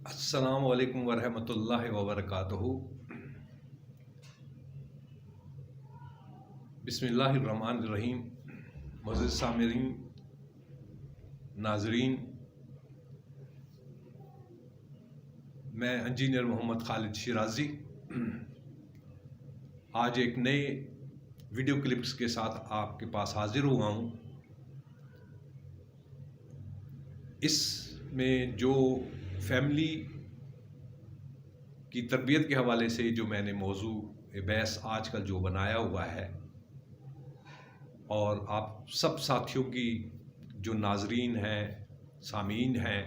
अस्सलामु अलैकुम वरहमतुल्लाहि वबरकातुहू। बिस्मिल्लाहिर्रहमानिर्रहीम। मुअज़्ज़िज़ सामिरीन, नाज़रीन, मैं इंजीनियर मोहम्मद खालिद शिराज़ी आज एक नए वीडियो क्लिप्स के साथ आपके पास हाजिर हुआ हूँ। इसमें जो फैमिली की तरबियत के हवाले से जो मैंने मौजू बहस आजकल जो बनाया हुआ है और आप सब साथियों की जो नाजरीन हैं, सामीन हैं,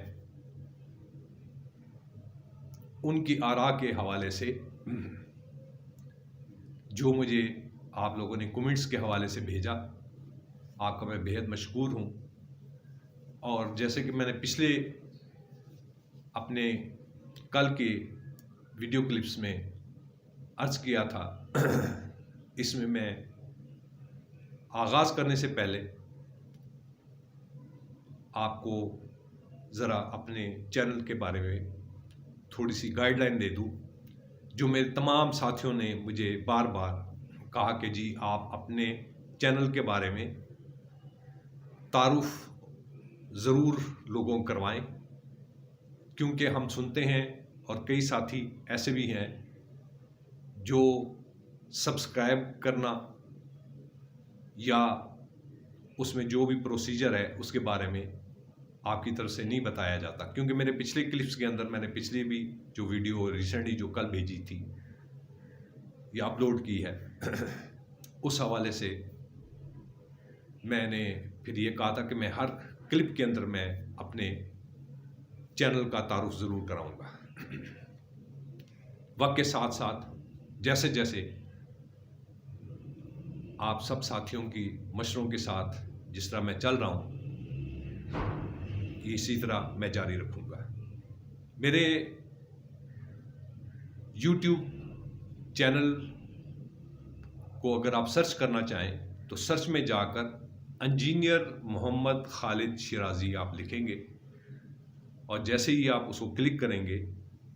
उनकी आरा के हवाले से जो मुझे आप लोगों ने कमेंट्स के हवाले से भेजा, आपका मैं बेहद मशकूर हूँ। और जैसे कि मैंने पिछले अपने कल के वीडियो क्लिप्स में अर्ज़ किया था, इसमें मैं आगाज़ करने से पहले आपको ज़रा अपने चैनल के बारे में थोड़ी सी गाइडलाइन दे दूँ। जो मेरे तमाम साथियों ने मुझे बार बार कहा कि जी आप अपने चैनल के बारे में तारुफ ज़रूर लोगों को करवाएं, क्योंकि हम सुनते हैं और कई साथी ऐसे भी हैं जो सब्सक्राइब करना या उसमें जो भी प्रोसीजर है उसके बारे में आपकी तरफ से नहीं बताया जाता। क्योंकि मेरे पिछले क्लिप्स के अंदर मैंने पिछले भी जो वीडियो रिसेंटली जो कल भेजी थी या अपलोड की है उस हवाले से मैंने फिर ये कहा था कि मैं हर क्लिप के अंदर मैं अपने चैनल का तारुफ ज़रूर कराऊंगा। वक्त के साथ साथ जैसे जैसे आप सब साथियों की मशवरों के साथ जिस तरह मैं चल रहा हूँ, इसी तरह मैं जारी रखूँगा। मेरे YouTube चैनल को अगर आप सर्च करना चाहें तो सर्च में जाकर इंजीनियर मोहम्मद खालिद शिराज़ी आप लिखेंगे और जैसे ही आप उसको क्लिक करेंगे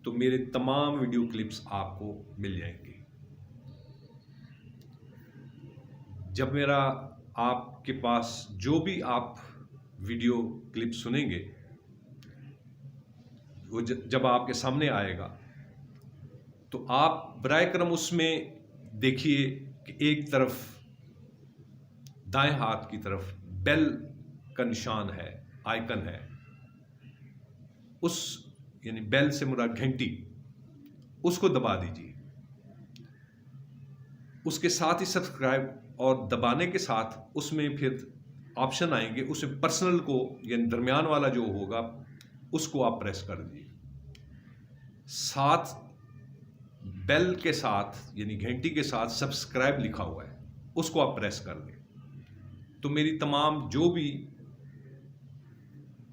तो मेरे तमाम वीडियो क्लिप्स आपको मिल जाएंगे। जब मेरा आपके पास जो भी आप वीडियो क्लिप सुनेंगे वो जब आपके सामने आएगा तो आप बराए करम उसमें देखिए कि एक तरफ दाएं हाथ की तरफ बेल का निशान है, आइकन है, उस यानी बेल से मुराद घंटी, उसको दबा दीजिए। उसके साथ ही सब्सक्राइब और दबाने के साथ उसमें फिर ऑप्शन आएंगे, उसमें पर्सनल को यानी दरमियान वाला जो होगा उसको आप प्रेस कर दीजिए। साथ बेल के साथ यानी घंटी के साथ सब्सक्राइब लिखा हुआ है, उसको आप प्रेस कर दें तो मेरी तमाम जो भी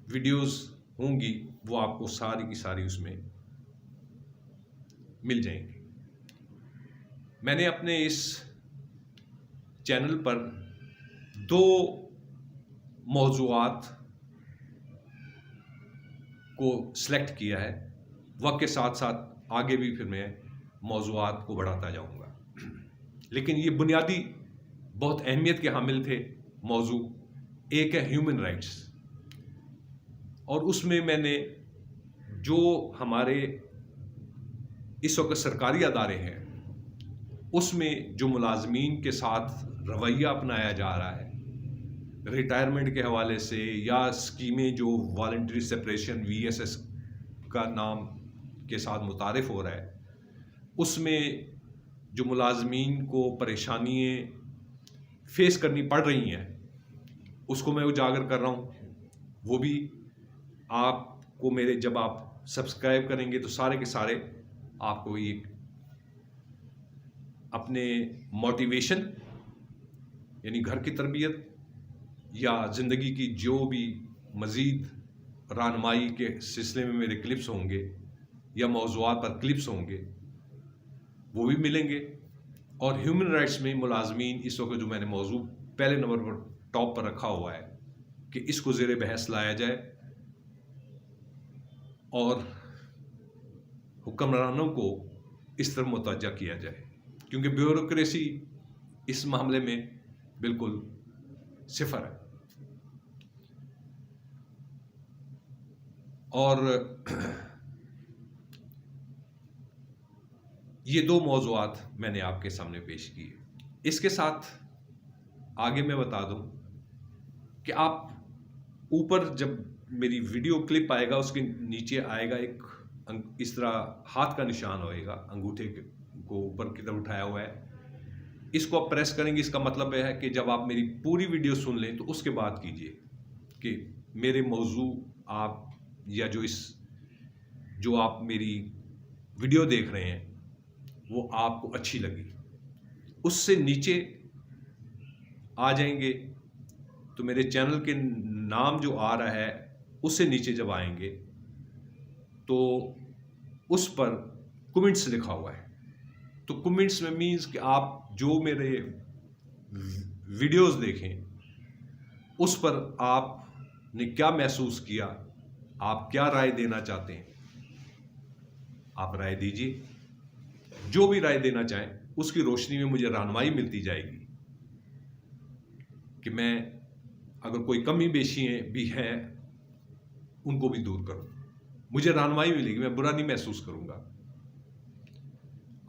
वीडियोस होंगी वो आपको सारी की सारी उसमें मिल जाएंगी। मैंने अपने इस चैनल पर दो मौज़ूआत को सिलेक्ट किया है। वक्त के साथ साथ आगे भी फिर मैं मौज़ूआत को बढ़ाता जाऊंगा, लेकिन ये बुनियादी बहुत अहमियत के हामिल थे मौजू। एक है ह्यूमन राइट्स, और उसमें मैंने जो हमारे इस वक्त सरकारी अदारे हैं उसमें जो मुलाजमीन के साथ रवैया अपनाया जा रहा है रिटायरमेंट के हवाले से, या स्कीमें जो वॉलंटरी सेपरेशन VSS का नाम के साथ मुतारिफ हो रहा है, उसमें जो मुलाजमीन को परेशानियाँ फेस करनी पड़ रही हैं उसको मैं उजागर कर रहा हूँ। वो भी आपको मेरे जब आप सब्सक्राइब करेंगे तो सारे के सारे आपको ये अपने मोटिवेशन यानी घर की तरबियत या ज़िंदगी की जो भी मज़ीद रहनुमाई के सिलसिले में मेरे क्लिप्स होंगे या मौज़ूआत पर क्लिप्स होंगे वो भी मिलेंगे। और ह्यूमन राइट्स में मुलाजमीन इस वक्त जो मैंने मौजू पहले नंबर पर टॉप पर रखा हुआ है कि इसको ज़ेर बहस लाया जाए और हुक्मरानों को इस तरफ मुतवज्जा किया जाए, क्योंकि ब्यूरोक्रेसी इस मामले में बिल्कुल सिफर है। और ये दो मौज़ूआत मैंने आपके सामने पेश किए। इसके साथ आगे मैं बता दूं कि आप ऊपर जब मेरी वीडियो क्लिप आएगा उसके नीचे आएगा एक इस तरह हाथ का निशान होएगा, अंगूठे को ऊपर की तरफ उठाया हुआ है। इसको आप प्रेस करेंगे, इसका मतलब यह है कि जब आप मेरी पूरी वीडियो सुन लें तो उसके बाद कीजिए कि मेरे मौजू आप या जो आप मेरी वीडियो देख रहे हैं वो आपको अच्छी लगी। उससे नीचे आ जाएंगे तो मेरे चैनल के नाम जो आ रहा है उससे नीचे जब आएंगे तो उस पर कमेंट्स लिखा हुआ है। तो कमेंट्स में मीन्स कि आप जो मेरे वीडियोस देखें उस पर आपने क्या महसूस किया, आप क्या राय देना चाहते हैं, आप राय दीजिए। जो भी राय देना चाहें उसकी रोशनी में मुझे रहनुमाई मिलती जाएगी कि मैं अगर कोई कमी बेशियाँ भी हैं उनको भी दूर करूं। मुझे रहनुमाई मिलेगी, मैं बुरा नहीं महसूस करूंगा।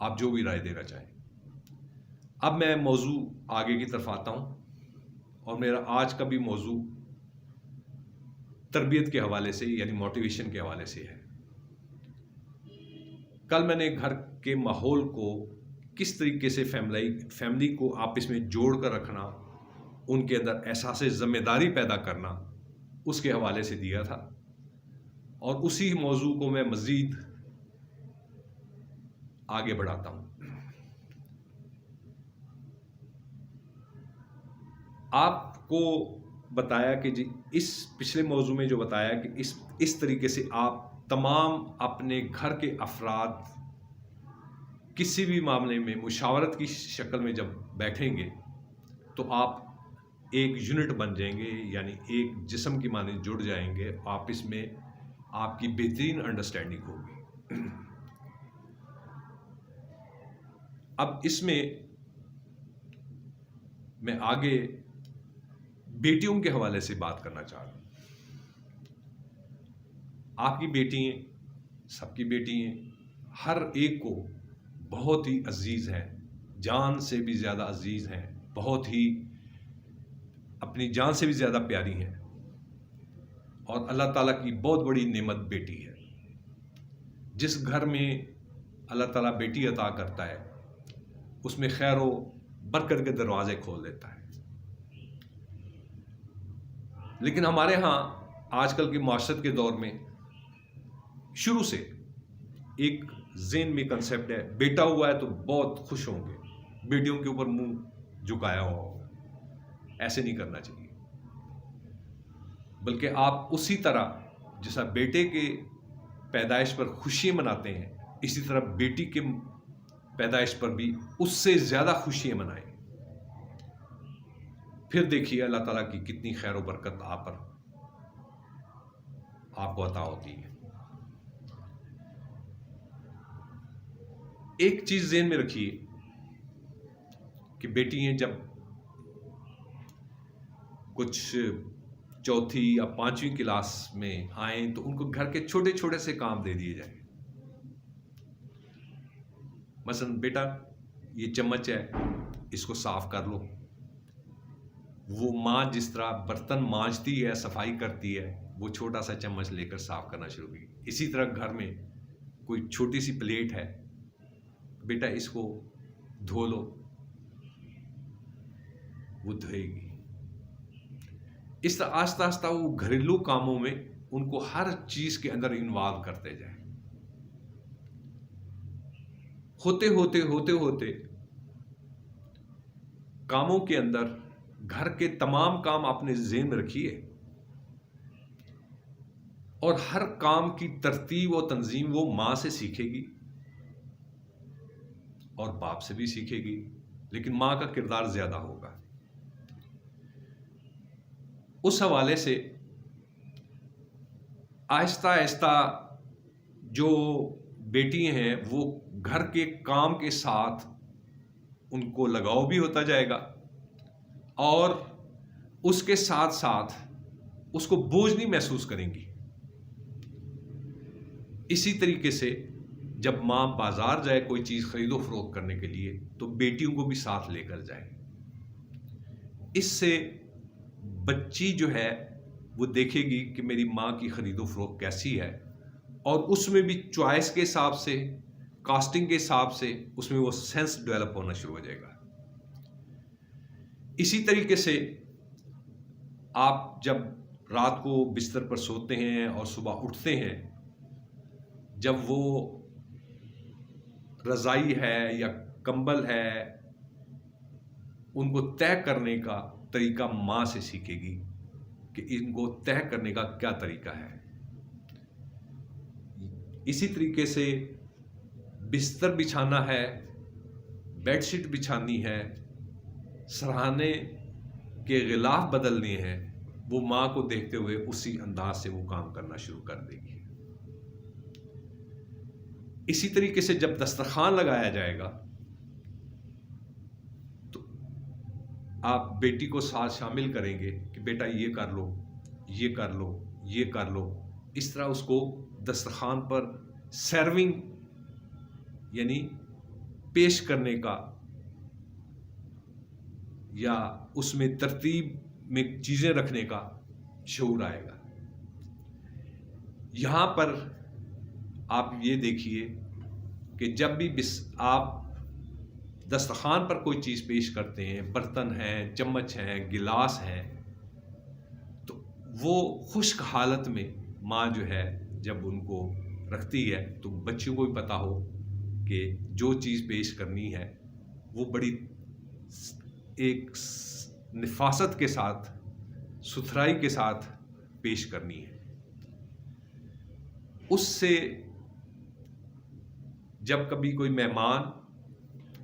आप जो भी राय देना चाहें। अब मैं मौजू आगे की तरफ आता हूं और मेरा आज का भी मौजू तरबियत के हवाले से यानी मोटिवेशन के हवाले से है। कल मैंने घर के माहौल को किस तरीके से फैमिली को आपस में जोड़ कर रखना, उनके अंदर एहसास जिम्मेदारी पैदा करना, उसके हवाले से दिया था। और उसी मौजू को मैं मज़ीद आगे बढ़ाता हूं। आपको बताया कि जी इस पिछले मौजू में जो बताया कि इस तरीके से आप तमाम अपने घर के अफराद किसी भी मामले में मुशावरत की शक्ल में जब बैठेंगे तो आप एक यूनिट बन जाएंगे, यानी एक जिस्म की माने जुड़ जाएंगे। आप इसमें आपकी बेहतरीन अंडरस्टैंडिंग होगी। अब इसमें मैं आगे बेटियों के हवाले से बात करना चाह रहा हूं। आपकी बेटी हैं, सबकी बेटी हैं, हर एक को बहुत ही अजीज हैं, जान से भी ज़्यादा अजीज हैं, बहुत ही अपनी जान से भी ज़्यादा प्यारी हैं। और अल्लाह ताला की बहुत बड़ी नेमत बेटी है। जिस घर में अल्लाह ताला बेटी अता करता है उसमें खैर व बरकत के दरवाजे खोल देता है। लेकिन हमारे यहाँ आजकल के माशरत के दौर में शुरू से एक ज़हन में कंसेप्ट है, बेटा हुआ है तो बहुत खुश होंगे, बेटियों के ऊपर मुंह झुकाया हुआ होगा। ऐसे नहीं करना चाहिए, बल्कि आप उसी तरह जैसा बेटे के पैदाइश पर खुशियाँ मनाते हैं, इसी तरह बेटी के पैदाइश पर भी उससे ज़्यादा खुशियाँ मनाएं। फिर देखिए अल्लाह ताला की कितनी खैर व बरकत आप पर आपको अता होती है। एक चीज़ ज़हन में रखिए कि बेटियाँ जब कुछ चौथी या पांचवी क्लास में आए तो उनको घर के छोटे छोटे से काम दे दिए जाए। मसलन बेटा ये चम्मच है, इसको साफ कर लो। वो माँ जिस तरह बर्तन मांजती है, सफाई करती है, वो छोटा सा चम्मच लेकर साफ करना शुरू की। इसी तरह घर में कोई छोटी सी प्लेट है, बेटा इसको धो लो, वो धोएगी। इस तरह आस्ता आस्ता वो घरेलू कामों में उनको हर चीज के अंदर इन्वॉल्व करते जाए। होते होते होते होते कामों के अंदर घर के तमाम काम आपने ज़हन में रखिए और हर काम की तरतीब और तंजीम वो माँ से सीखेगी और बाप से भी सीखेगी, लेकिन माँ का किरदार ज़्यादा होगा। उस हवाले से आहिस्ता आहिस्ता जो बेटी हैं वो घर के काम के साथ उनको लगाव भी होता जाएगा और उसके साथ साथ उसको बोझ नहीं महसूस करेंगी। इसी तरीके से जब माँ बाजार जाए कोई चीज़ खरीदो फरोख्त करने के लिए तो बेटियों को भी साथ लेकर जाए। इससे बच्ची जो है वो देखेगी कि मेरी माँ की खरीदो फरोख्त कैसी है और उसमें भी चॉइस के हिसाब से, कास्टिंग के हिसाब से उसमें वो सेंस डेवलप होना शुरू हो जाएगा। इसी तरीके से आप जब रात को बिस्तर पर सोते हैं और सुबह उठते हैं, जब वो रज़ाई है या कंबल है उनको तय करने का तरीका माँ से सीखेगी कि इनको तय करने का क्या तरीका है। इसी तरीके से बिस्तर बिछाना है, बेडशीट बिछानी है, सरहाने के गिलाफ बदलने हैं, वो माँ को देखते हुए उसी अंदाज से वो काम करना शुरू कर देगी। इसी तरीके से जब दस्तरखान लगाया जाएगा तो आप बेटी को साथ शामिल करेंगे कि बेटा ये कर लो, ये कर लो, ये कर लो। इस तरह उसको दस्तरखान पर सर्विंग यानी पेश करने का या उसमें तरतीब में चीज़ें रखने का शऊर आएगा। यहाँ पर आप ये देखिए कि जब भी आप दस्तरखान पर कोई चीज़ पेश करते हैं, बर्तन हैं, चम्मच हैं, गिलास हैं, तो वो खुश्क हालत में माँ जो है जब उनको रखती है तो बच्चों को भी पता हो कि जो चीज़ पेश करनी है वो बड़ी एक निफासत के साथ, सुथराई के साथ पेश करनी है। उससे जब कभी कोई मेहमान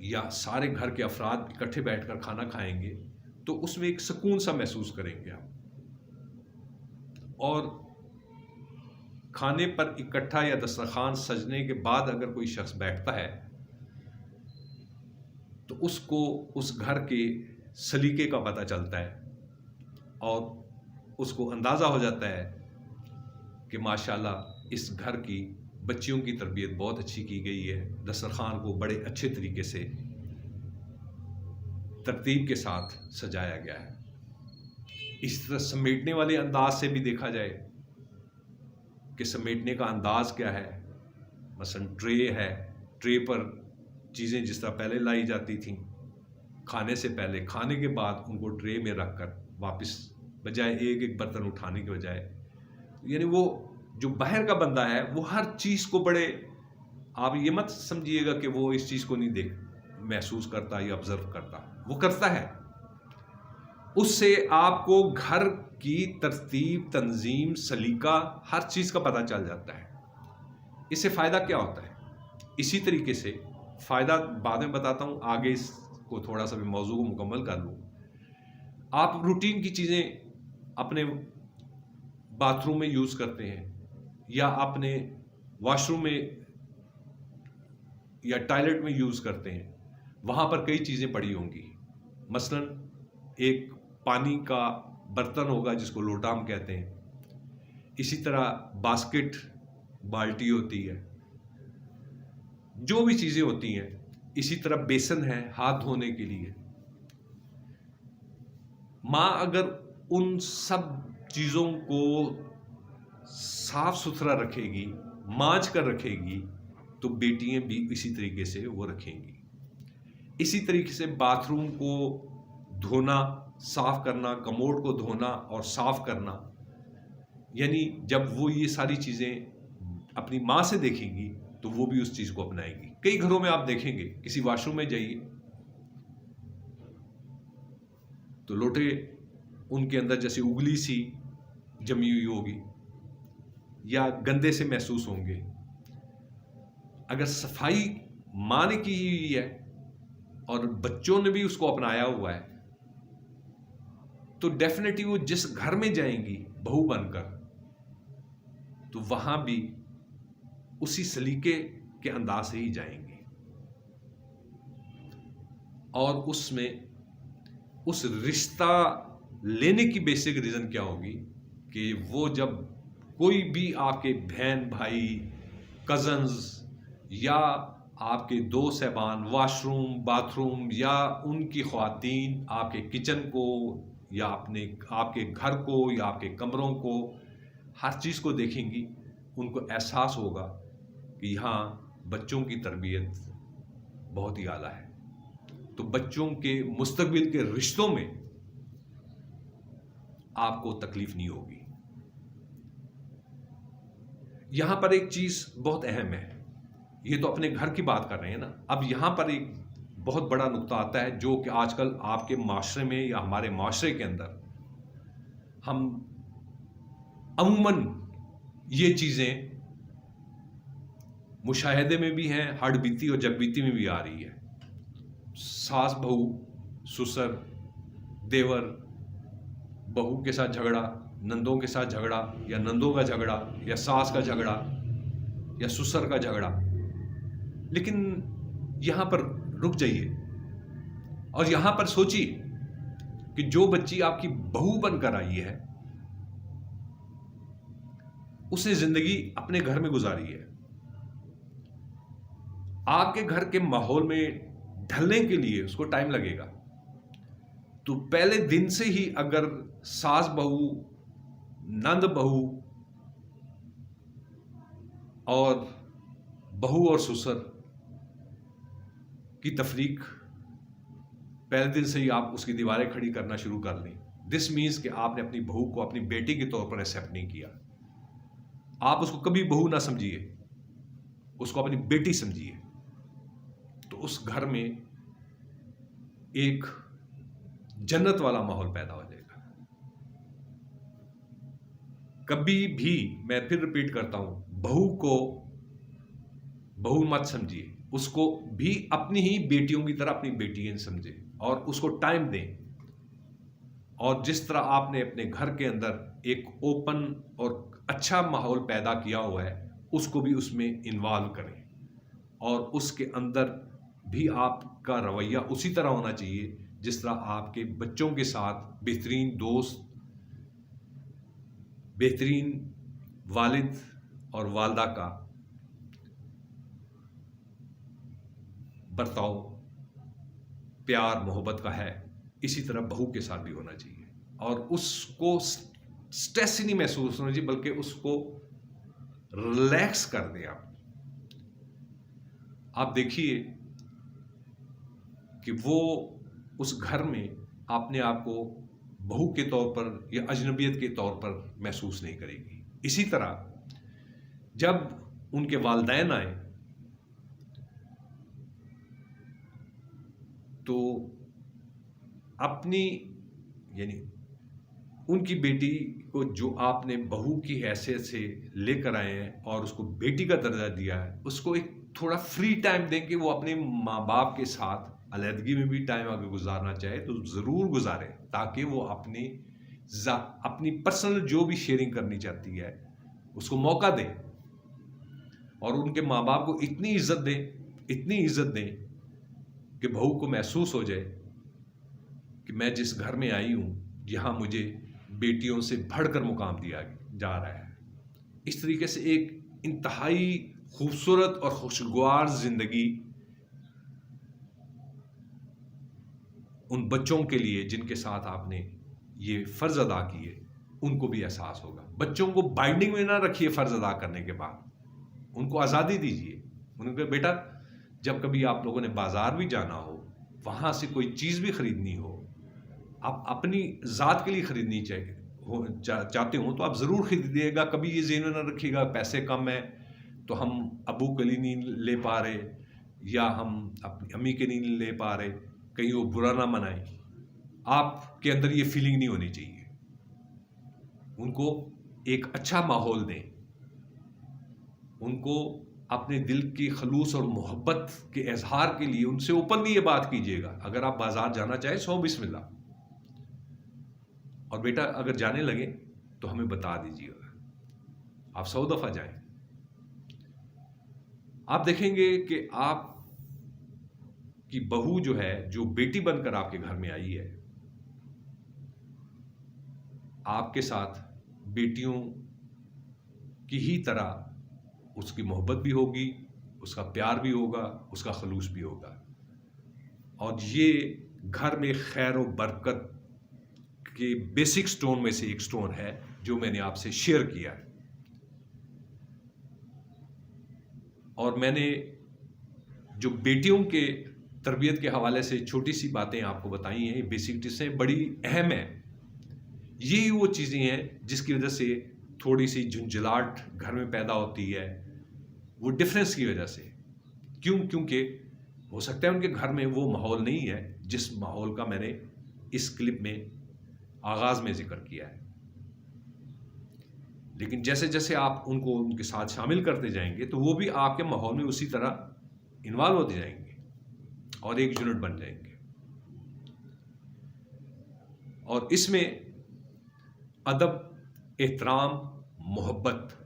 या सारे घर के अफराद इकट्ठे बैठकर खाना खाएंगे तो उसमें एक सुकून सा महसूस करेंगे आप। और खाने पर इकट्ठा या दस्तरखान सजने के बाद अगर कोई शख्स बैठता है तो उसको उस घर के सलीके का पता चलता है और उसको अंदाज़ा हो जाता है कि माशाल्लाह इस घर की बच्चियों की तरबियत बहुत अच्छी की गई है, दस्तरखान को बड़े अच्छे तरीके से तरतीब के साथ सजाया गया है। इस तरह समेटने वाले अंदाज से भी देखा जाए कि समेटने का अंदाज क्या है। मसलन ट्रे है, ट्रे पर चीज़ें जिस तरह पहले लाई जाती थीं, खाने से पहले, खाने के बाद उनको ट्रे में रखकर वापस, बजाय एक एक बर्तन उठाने के बजाय, यानी वो जो बाहर का बंदा है वो हर चीज़ को बड़े, आप ये मत समझिएगा कि वो इस चीज़ को नहीं महसूस करता या ऑब्जर्व करता, वो करता है। उससे आपको घर की तरतीब, तंजीम, सलीका, हर चीज़ का पता चल जाता है। इससे फ़ायदा क्या होता है? इसी तरीके से फ़ायदा बाद में बताता हूँ, आगे इसको थोड़ा सा भी मौजू को मुकम्मल कर लूँ। आप रूटीन की चीज़ें अपने बाथरूम में यूज़ करते हैं या अपने वॉशरूम में या टॉयलेट में यूज़ करते हैं, वहाँ पर कई चीज़ें पड़ी होंगी। मसलन एक पानी का बर्तन होगा जिसको लोटा हम कहते हैं, इसी तरह बास्केट, बाल्टी होती है, जो भी चीज़ें होती हैं। इसी तरह बेसन है हाथ धोने के लिए। माँ अगर उन सब चीज़ों को साफ सुथरा रखेगी, मांज कर रखेगी, तो बेटियां भी इसी तरीके से वो रखेंगी। इसी तरीके से बाथरूम को धोना, साफ करना, कमोड को धोना और साफ करना, यानी जब वो ये सारी चीज़ें अपनी माँ से देखेंगी तो वो भी उस चीज़ को अपनाएंगी। कई घरों में आप देखेंगे, किसी वॉशरूम में जाइए तो लोटे उनके अंदर जैसे उंगली सी जमी हुई होगी या गंदे से महसूस होंगे। अगर सफाई माँ ने की हुई है और बच्चों ने भी उसको अपनाया हुआ है तो डेफिनेटली वो जिस घर में जाएंगी बहू बनकर, तो वहां भी उसी सलीके के अंदाज से ही जाएंगे। और उसमें उस रिश्ता लेने की बेसिक रीज़न क्या होगी कि वो जब कोई भी आपके बहन भाई, कज़न्स या आपके दोस्त साहबान वॉशरूम बाथरूम या उनकी ख़वातीन आपके किचन को या आपके घर को या आपके कमरों को, हर चीज़ को देखेंगी, उनको एहसास होगा कि यहाँ बच्चों की तरबियत बहुत ही आला है। तो बच्चों के मुस्तकबिल के रिश्तों में आपको तकलीफ नहीं होगी। यहां पर एक चीज बहुत अहम है, ये तो अपने घर की बात कर रहे हैं ना, अब यहां पर एक बहुत बड़ा नुक्ता आता है जो कि आजकल आपके माशरे में या हमारे माशरे के अंदर हम अमूमन ये चीजें मुशाहिदे में भी हैं, हड़बीती और जगबीती में भी आ रही है। सास बहू, ससुर, देवर, बहू के साथ झगड़ा, नंदों के साथ झगड़ा, या नंदों का झगड़ा, या सास का झगड़ा, या ससुर का झगड़ा। लेकिन यहां पर रुक जाइए और यहां पर सोचिए कि जो बच्ची आपकी बहू बनकर आई है उसने जिंदगी अपने घर में गुजारी है। आपके घर के माहौल में ढलने के लिए उसको टाइम लगेगा। तो पहले दिन से ही अगर सास बहू, नंद बहू और बहू और ससुर की तफरीक पहले दिन से ही आप उसकी दीवारें खड़ी करना शुरू कर लें, दिस मीन्स कि आपने अपनी बहू को अपनी बेटी के तौर पर एक्सेप्ट नहीं किया। आप उसको कभी बहू ना समझिए, उसको अपनी बेटी समझिए। तो उस घर में एक जन्नत वाला माहौल पैदा हो जाएगा। कभी भी, मैं फिर रिपीट करता हूं, बहू को बहू मत समझिए, उसको भी अपनी ही बेटियों की तरह अपनी बेटियां समझे और उसको टाइम दें। और जिस तरह आपने अपने घर के अंदर एक ओपन और अच्छा माहौल पैदा किया हुआ है, उसको भी उसमें इन्वॉल्व करें और उसके अंदर भी आपका रवैया उसी तरह होना चाहिए जिस तरह आपके बच्चों के साथ बेहतरीन दोस्त, बेहतरीन वालिद और वालदा का बर्ताव, प्यार मोहब्बत का है, इसी तरह बहू के साथ भी होना चाहिए। और उसको स्ट्रेस ही नहीं महसूस होना चाहिए, बल्कि उसको रिलैक्स कर दें। आप देखिए कि वो उस घर में अपने आप को बहू के तौर पर या अजनबियत के तौर पर महसूस नहीं करेगी। इसी तरह जब उनके वालिदैन आए तो अपनी, यानी उनकी बेटी को जो आपने बहू की हैसियत से लेकर आए हैं और उसको बेटी का दर्जा दिया है, उसको एक थोड़ा फ्री टाइम दें कि वो अपने माँ बाप के साथ अलहदगी में भी टाइम अगर गुजारना चाहे तो ज़रूर गुजारे, ताकि वो अपनी पर्सनल जो भी शेयरिंग करनी चाहती है उसको मौका दें। और उनके माँ बाप को इतनी इज्जत दें कि बहू को महसूस हो जाए कि मैं जिस घर में आई हूँ यहाँ मुझे बेटियों से बढ़कर मुकाम दिया जा रहा है। इस तरीके से एक इंतहाई खूबसूरत और खुशगवार जिंदगी उन बच्चों के लिए जिनके साथ आपने ये फ़र्ज़ अदा किए, उनको भी एहसास होगा। बच्चों को बाइंडिंग में ना रखिए फ़र्ज़ अदा करने के बाद, उनको आज़ादी दीजिए। उनको बेटा, जब कभी आप लोगों ने बाज़ार भी जाना हो, वहाँ से कोई चीज़ भी ख़रीदनी हो, आप अपनी ज़ात के लिए ख़रीदनी चाहते हो तो आप ज़रूर ख़रीदिएगा। कभी ये ज़हन में ना रखिएगा पैसे कम है तो हम अबू के लिए नहीं ले पा रहे या हम अपनी अम्मी के नहीं ले पा रहे, कहीं वो बुरा ना मनाए। आपके अंदर ये फीलिंग नहीं होनी चाहिए। उनको एक अच्छा माहौल दें, उनको अपने दिल की खलूस और मोहब्बत के इजहार के लिए उनसे ओपनली ये बात कीजिएगा। अगर आप बाजार जाना चाहें, सो बिस्मिल्लाह, और बेटा अगर जाने लगे तो हमें बता दीजिएगा। आप 100 दफ़ा जाएं। आप देखेंगे कि आप की बहू जो है, जो बेटी बनकर आपके घर में आई है, आपके साथ बेटियों की ही तरह उसकी मोहब्बत भी होगी, उसका प्यार भी होगा, उसका खलूस भी होगा। और ये घर में खैर और बरकत के बेसिक स्टोन में से एक स्टोन है जो मैंने आपसे शेयर किया है। और मैंने जो बेटियों के तरबियत के हवाले से छोटी सी बातें आपको बताई हैं, बेसिक टिप्सें बड़ी अहम हैं। यही वो चीज़ें हैं जिसकी वजह से थोड़ी सी झुंझलाहट घर में पैदा होती है, वो डिफरेंस की वजह से। क्योंकि हो सकता है उनके घर में वो माहौल नहीं है जिस माहौल का मैंने इस क्लिप में आगाज़ में जिक्र किया है। लेकिन जैसे जैसे आप उनको उनके साथ शामिल करते जाएंगे तो वो भी आपके माहौल में उसी तरह इन्वॉल्व होते जाएंगे और एक यूनिट बन जाएंगे। और इसमें अदब, एहतराम, मोहब्बत,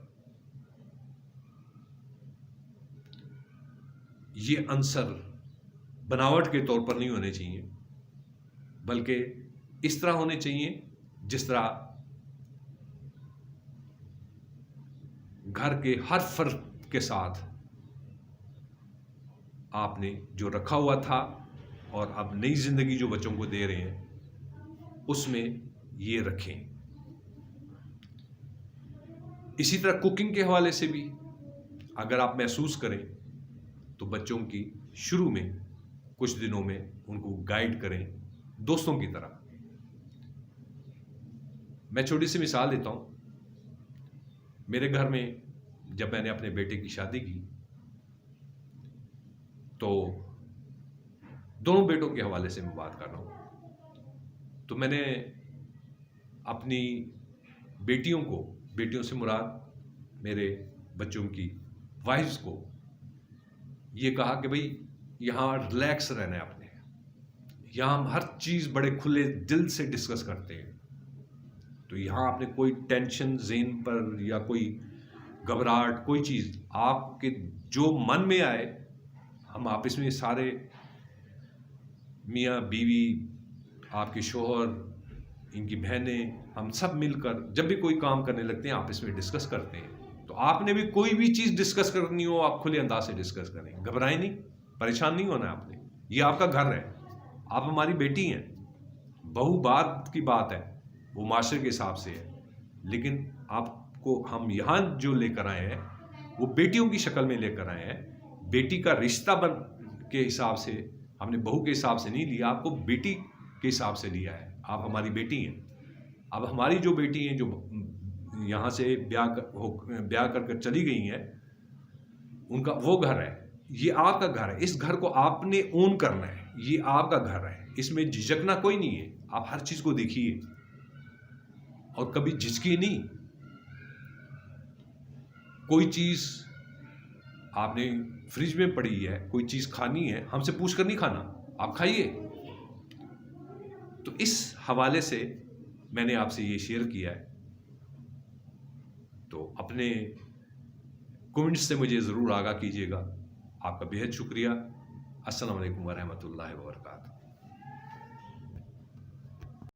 ये अंसर बनावट के तौर पर नहीं होने चाहिए, बल्कि इस तरह होने चाहिए जिस तरह घर के हर फर्द के साथ आपने जो रखा हुआ था और अब नई जिंदगी जो बच्चों को दे रहे हैं उसमें ये रखें। इसी तरह कुकिंग के हवाले से भी अगर आप महसूस करें तो बच्चों की शुरू में कुछ दिनों में उनको गाइड करें दोस्तों की तरह। मैं छोटी सी मिसाल देता हूं। मेरे घर में जब मैंने अपने बेटे की शादी की तो दोनों बेटों के हवाले से मैं बात कर रहा हूं, तो मैंने अपनी बेटियों से मुराद मेरे बच्चों की वाइफ्स को ये कहा कि भाई यहाँ रिलैक्स रहना है आपने, यहाँ हम हर चीज़ बड़े खुले दिल से डिस्कस करते हैं, तो यहाँ आपने कोई टेंशन ज़हन पर या कोई घबराहट, कोई चीज़ आपके जो मन में आए, हम आपस में सारे मियाँ बीवी, आपके शोहर, इनकी बहनें, हम सब मिलकर जब भी कोई काम करने लगते हैं आपस में डिस्कस करते हैं। तो आपने भी कोई भी चीज़ डिस्कस करनी हो आप खुले अंदाज से डिस्कस करें, घबराएं नहीं, परेशान नहीं होना आपने। ये आपका घर है, आप हमारी बेटी हैं। बहू बात की बात है, वो माशरे के हिसाब से है, लेकिन आपको हम यहाँ जो लेकर आए हैं वो बेटियों की शक्ल में लेकर आए हैं। बेटी का रिश्ता बन के हिसाब से हमने बहू के हिसाब से नहीं लिया, आपको बेटी के हिसाब से लिया है। आप हमारी बेटी हैं। अब हमारी जो बेटी हैं जो यहाँ से ब्याह कर चली गई हैं, उनका वो घर है, ये आपका घर है। इस घर को आपने ओन करना है, ये आपका घर है, इसमें झिझकना कोई नहीं है। आप हर चीज़ को देखिए और कभी झिझकिए नहीं। कोई चीज़ आपने फ्रिज में पड़ी है, कोई चीज़ खानी है, हमसे पूछ कर नहीं खाना, आप खाइए। तो इस हवाले से मैंने आपसे ये शेयर किया है। तो अपने कमेंट्स से मुझे ज़रूर आगाह कीजिएगा। आपका बेहद शुक्रिया। अस्सलाम वालेकुम व रहमतुल्लाहि व बरकातहू।